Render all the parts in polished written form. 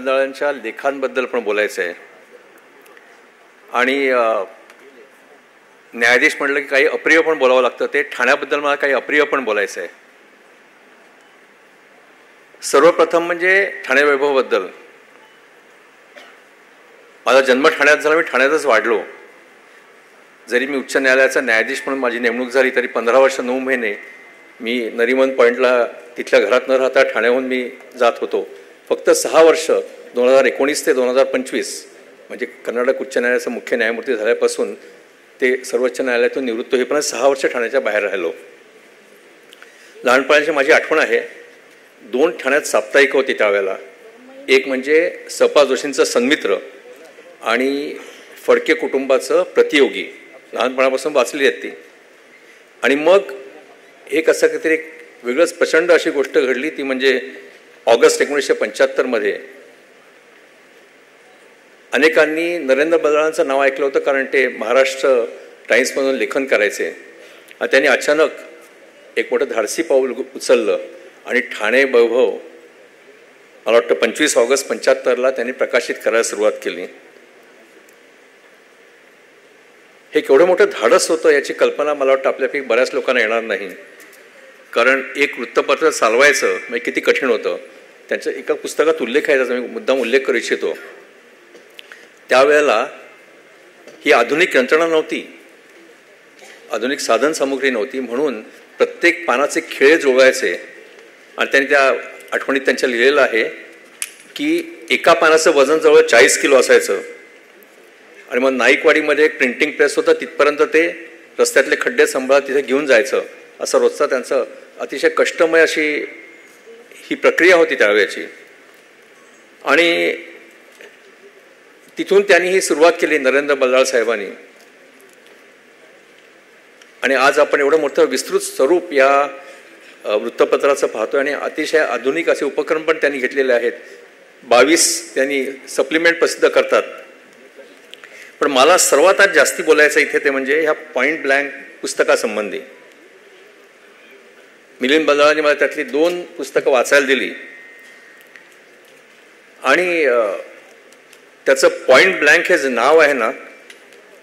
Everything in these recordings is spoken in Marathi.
मंडळांच्या लेखांबद्दल पण बोलायचं आहे आणि न्यायाधीश म्हटलं की काही अप्रिय पण बोलावं लागतं. ते ठाण्याबद्दल मला काही अप्रिय पण बोलायचं आहे. सर्वप्रथम म्हणजे ठाणे वैभवबद्दल. माझा जन्म ठाण्यात झाला, मी ठाण्यातच वाढलो. जरी मी उच्च न्यायालयाचा न्यायाधीश म्हणून माझी नेमणूक झाली तरी 15 वर्ष 9 महिने मी नरिमन पॉईंटला तिथल्या घरात न राहता ठाण्याहून मी जात होतो. फक्त 6 वर्ष 2019 ते 2025 म्हणजे कर्नाटक उच्च न्यायालयाचा मुख्य न्यायमूर्ती झाल्यापासून ते सर्वोच्च न्यायालयातून निवृत्त होईपर्यंत 6 वर्ष ठाण्याच्या बाहेर राहिलो. लहानपणाची माझी आठवण आहे, 2 ठाण्यात साप्ताहिक होती त्यावेळेला. एक म्हणजे सपा जोशींचं सन्मित्र आणि फडके कुटुंबाचं प्रतियोगी. लहानपणापासून वाचली आहेत ती. आणि मग एक असं काहीतरी एक वेगळंच प्रचंड अशी गोष्ट घडली, ती म्हणजे ऑगस्ट 1975 अनेकांनी नरेंद्र बजाळांचं नाव ऐकलं होतं, कारण ते महाराष्ट्र टाइम्समधून लेखन करायचे. आणि त्यांनी अचानक एक मोठं धाडसी पाऊल उचललं आणि ठाणे वैभव मला वाटतं 25 ऑगस्ट 75 त्यांनी प्रकाशित करायला सुरुवात केली. हे केवढं मोठं धाडस होतं याची कल्पना मला वाटतं आपल्यापैकी बऱ्याच लोकांना येणार नाही. कारण एक वृत्तपत्र चालवायचं म्हणजे किती कठीण होतं. त्यांच्या एका पुस्तकात उल्लेख आहे, त्याचा मी मुद्दाम उल्लेख करू इच्छितो. त्यावेळेला ही आधुनिक यंत्रणा नव्हती, आधुनिक साधनसामुग्री नव्हती, म्हणून प्रत्येक पानाचे खिळे जुळवायचे. आणि त्यांनी त्या आठवणीत त्यांच्या लिहिलेलं आहे की एका पानाचं वजन जवळ 40 किलो असायचं. आणि मग नाईकवाडीमध्ये एक प्रिंटिंग प्रेस होतं, तिथपर्यंत ते रस्त्यातले खड्डे सांभाळत तिथे घेऊन जायचं. असं रोजचा त्यांचं अतिशय कष्टमय अशी ही प्रक्रिया होती त्यावेळेची. आणि तिथून त्यांनी ही सुरुवात केली नरेंद्र बजाळ साहेबांनी. आणि आज आपण एवढं मोठं विस्तृत स्वरूप या वृत्तपत्राचं पाहतोय आणि अतिशय आधुनिक असे उपक्रम पण त्यांनी घेतलेले आहेत. 22 त्यांनी सप्लिमेंट प्रसिद्ध करतात. पण मला सर्वात आज जास्ती बोलायचं इथे ते म्हणजे ह्या पॉइंट ब्लँक पुस्तकासंबंधी. मिलिंद बजाळांनी मला त्यातली 2 पुस्तकं वाचायला दिली आणि त्याचं पॉइंट ब्लँक हे जे नाव आहे ना,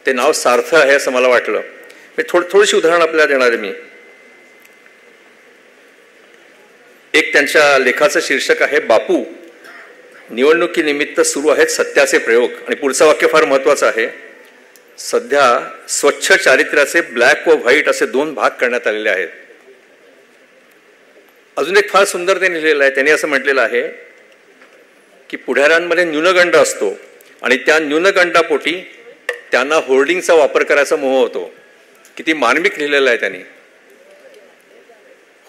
ते नाव सार्थ आहे असं मला वाटलं. मी थोडीशी उदाहरण आपल्याला देणार आहे मी. एक त्यांच्या लेखाचं शीर्षक आहे बापू, निवडणुकीनिमित्त सुरू आहेत सत्याचे प्रयोग. आणि पुढचं वाक्य फार महत्त्वाचं आहे. सध्या स्वच्छ चारित्र्याचे ब्लॅक व व्हाईट असे 2 भाग करण्यात आलेले आहेत. अजून एक फार सुंदर ते लिहिलेलं आहे. त्यांनी असं म्हटलेलं आहे की पुढाऱ्यांमध्ये न्यूनगंड असतो आणि त्या न्यूनगंडापोटी त्यांना होर्डिंगचा वापर करायचा मोह होतो. किती मार्मिक लिहिलेलं आहे त्यांनी.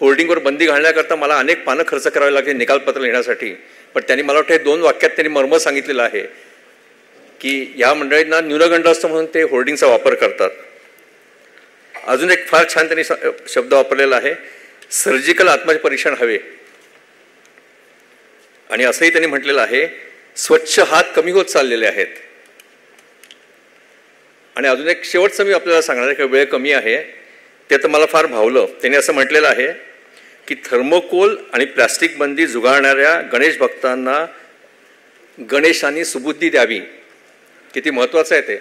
होर्डिंगवर बंदी घालण्याकरता मला अनेक पानं खर्च करावे लागले निकालपत्र लिहिण्यासाठी. पण त्यांनी मला वाटतं हे 2 वाक्यात त्यांनी मर्म सांगितलेलं आहे की या मंडळींना न्यूनगंड असतो म्हणून ते होर्डिंगचा वापर करतात. अजून एक फार छान त्यांनी शब्द वापरलेला आहे, सर्जिकल आत्मपरीक्षण हवे. आणि असंही त्यांनी म्हटलेलं आहे, स्वच्छ हात कमी होत चाललेले आहेत. आणि अजून एक शेवटचं मी आपल्याला सांगणार आहे, वेळ कमी आहे, ते तर मला फार भावलं. त्यांनी असं म्हटलेलं आहे की थर्मोकोल आणि प्लास्टिक बंदी जुगारणाऱ्या गणेश भक्तांना गणेशांनी सुबुद्धी द्यावी. किती महत्वाचं आहे ते.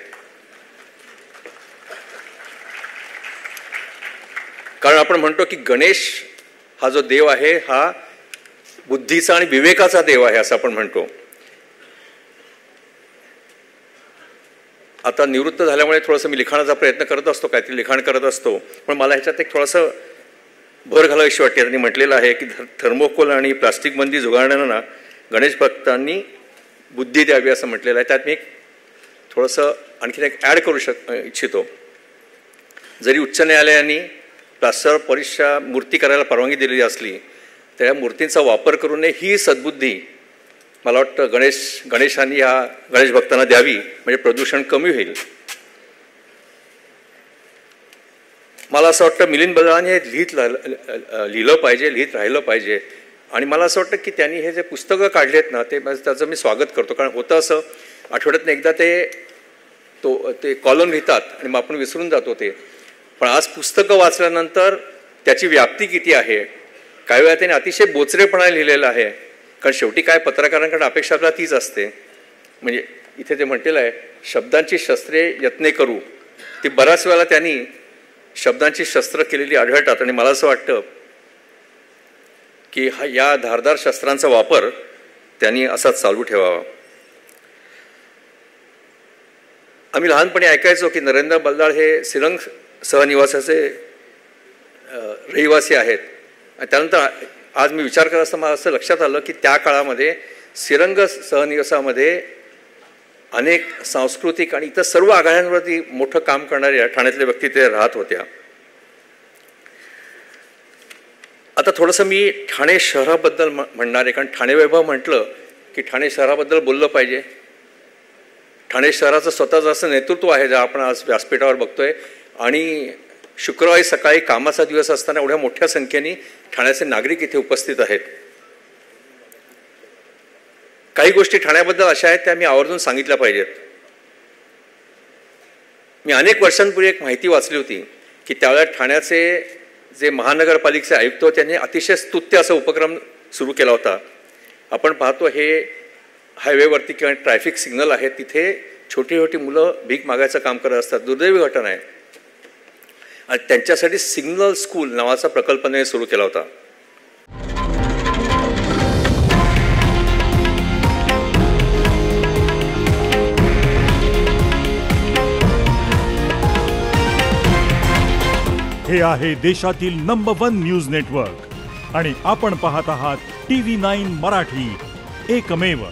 कारण आपण म्हणतो की गणेश हा जो देव आहे हा बुद्धीचा आणि विवेकाचा देव आहे असं आपण म्हणतो. आता निवृत्त झाल्यामुळे थोडंसं मी लिखाणाचा प्रयत्न करत असतो, काहीतरी लिखाण करत असतो. पण मला ह्याच्यात एक थोडंसं भर घालावीशी वाटते. त्यांनी म्हटलेलं आहे की थर्मोकोल आणि प्लास्टिक बंदी जुगारणाऱ्यांना गणेश भक्तांनी बुद्धी द्यावी असं म्हटलेलं आहे. त्यात मी थोडंसं आणखीन एक ॲड करू इच्छितो. जरी उच्च न्यायालयाने प्लास्टर पॉलिशच्या मूर्ती करायला परवानगी दिलेली असली तर या मूर्तींचा वापर करू नये ही सद्बुद्धी मला वाटतं गणेशांनी या गणेश भक्तांना द्यावी, म्हणजे प्रदूषण कमी होईल. मला असं वाटतं मिलिंद बजाळांनी हे लिहिलं पाहिजे, लिहित राहिलं पाहिजे. आणि मला असं वाटतं की त्यांनी हे जे पुस्तकं काढलेत ना, ते त्याचं मी स्वागत करतो. कारण होतं असं, आठवड्यातनं एकदा ते कॉलम लिहितात आणि मग आपण विसरून जातो ते. पण आज पुस्तकं वाचल्यानंतर त्याची व्याप्ती किती आहे. काही वेळा त्याने अतिशय बोचरेपणा लिहिलेलं आहे कारण शेवटी काय पत्रकारांकडे अपेक्षा आपल्याला तीच असते. म्हणजे इथे ते म्हटलेलं आहे, शब्दांची शस्त्रे यत्ने करू, ती बऱ्याच वेळेला त्यांनी शब्दांची शस्त्र केलेली आढळतात. आणि मला असं वाटतं की या धारदार शस्त्रांचा वापर त्यांनी असाच चालू ठेवावा. आम्ही लहानपणी ऐकायचो की नरेंद्र बल्लाळ हे सिरंग सहनिवासाचे रहिवासी आहेत. आणि त्यानंतर आज मी विचार करत असताना मला असं लक्षात आलं की त्या काळामध्ये सिरंग सहनिवासामध्ये अनेक सांस्कृतिक आणि इतर सर्व आघाड्यांवरती मोठं काम करणाऱ्या ठाण्यातल्या व्यक्ती ते राहत होत्या. आता थोडंसं मी ठाणे शहराबद्दल म्हणणार आहे, कारण ठाणे वैभव म्हटलं की ठाणे शहराबद्दल बोललं पाहिजे. ठाणे शहराचं स्वतःचं असं नेतृत्व आहे जे आपण आज व्यासपीठावर बघतोय. आणि शुक्रवारी सकाळी कामाचा दिवस असताना एवढ्या मोठ्या संख्येने ठाण्याचे नागरिक इथे उपस्थित आहेत. काही गोष्टी ठाण्याबद्दल अशा आहेत त्या मी आवर्जून सांगितल्या पाहिजेत. मी अनेक वर्षांपूर्वी एक माहिती वाचली होती की त्यावेळेला ठाण्याचे जे महानगरपालिकेचे आयुक्त होते त्यांनी अतिशय स्तुत्य असा उपक्रम सुरू केला होता. आपण पाहतो हे हायवेवरती किंवा ट्रॅफिक सिग्नल आहे तिथे छोटी छोटी मुलं भीक मागायचं काम करत असतात. दुर्दैवी घटना आहे. आणि त्यांच्यासाठी सिग्नल स्कूल नावाचा प्रकल्प सुरू केला होता. हे आहे देशातील नंबर 1 न्यूज नेटवर्क आणि आपण पाहत आहात TV9 मराठी, एकमेव.